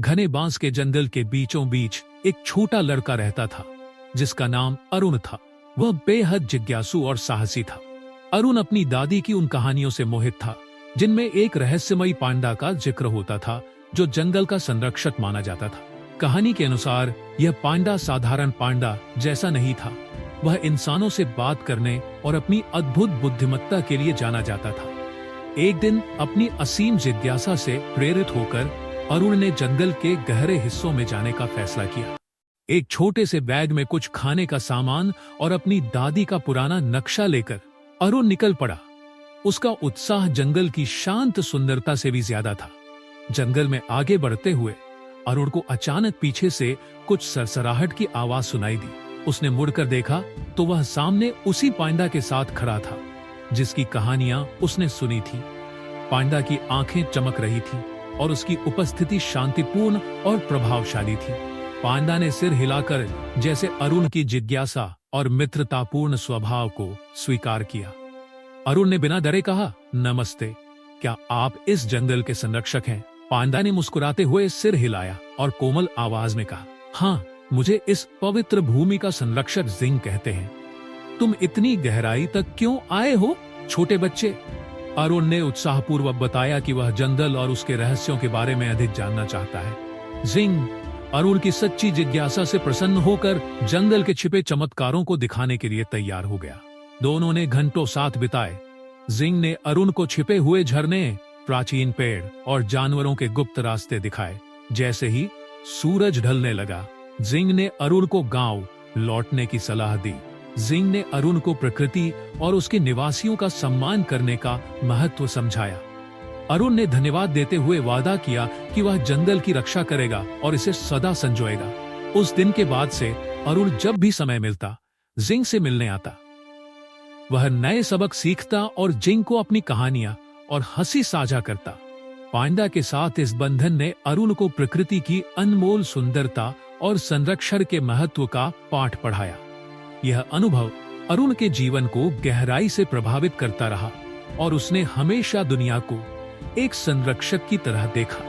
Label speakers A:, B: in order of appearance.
A: घने बांस के जंगल के बीचों बीच एक छोटा लड़का रहता था जिसका नाम अरुण था। वह बेहद जिज्ञासु और साहसी था। अरुण अपनी दादी की उन कहानियों से मोहित था जिनमें एक रहस्यमयी पांडा का जिक्र होता था जो जंगल का संरक्षक माना जाता था। कहानी के अनुसार यह पांडा साधारण पांडा जैसा नहीं था। वह इंसानों से बात करने और अपनी अद्भुत बुद्धिमत्ता के लिए जाना जाता था। एक दिन अपनी असीम जिज्ञासा से प्रेरित होकर अरुण ने जंगल के गहरे हिस्सों में जाने का फैसला किया। एक छोटे से बैग में कुछ खाने का सामान और अपनी दादी का पुराना नक्शा लेकर अरुण निकल पड़ा। उसका उत्साह जंगल की शांत सुंदरता से भी ज्यादा था। जंगल में आगे बढ़ते हुए अरुण को अचानक पीछे से कुछ सरसराहट की आवाज सुनाई दी। उसने मुड़कर देखा तो वह सामने उसी पांडा के साथ खड़ा था जिसकी कहानियां उसने सुनी थी। पांडा की आंखें चमक रही थी और उसकी उपस्थिति शांतिपूर्ण और प्रभावशाली थी। पांडा ने सिर हिलाकर जैसे अरुण की जिज्ञासा और मित्रतापूर्ण स्वभाव को स्वीकार किया। अरुण ने बिना डरे कहा, नमस्ते, क्या आप इस जंगल के संरक्षक हैं? पांडा ने मुस्कुराते हुए सिर हिलाया और कोमल आवाज में कहा, हाँ, मुझे इस पवित्र भूमि का संरक्षक जिंग कहते हैं। तुम इतनी गहराई तक क्यों आए हो, छोटे बच्चे? अरुण ने उत्साहपूर्वक बताया कि वह जंगल और उसके रहस्यों के बारे में अधिक जानना चाहता है। जिंग अरुण की सच्ची जिज्ञासा से प्रसन्न होकर जंगल के छिपे चमत्कारों को दिखाने के लिए तैयार हो गया। दोनों ने घंटों साथ बिताए। जिंग ने अरुण को छिपे हुए झरने, प्राचीन पेड़ और जानवरों के गुप्त रास्ते दिखाए। जैसे ही सूरज ढलने लगा, जिंग ने अरुण को गांव लौटने की सलाह दी। जिंग ने अरुण को प्रकृति और उसके निवासियों का सम्मान करने का महत्व समझाया। अरुण ने धन्यवाद देते हुए वादा किया कि वह जंगल की रक्षा करेगा और इसे सदा संजोएगा। उस दिन के बाद से अरुण जब भी समय मिलता जिंग से मिलने आता। वह नए सबक सीखता और जिंग को अपनी कहानियां और हंसी साझा करता। पांडा के साथ इस बंधन ने अरुण को प्रकृति की अनमोल सुंदरता और संरक्षण के महत्व का पाठ पढ़ाया। यह अनुभव अरुण के जीवन को गहराई से प्रभावित करता रहा और उसने हमेशा दुनिया को एक संरक्षक की तरह देखा।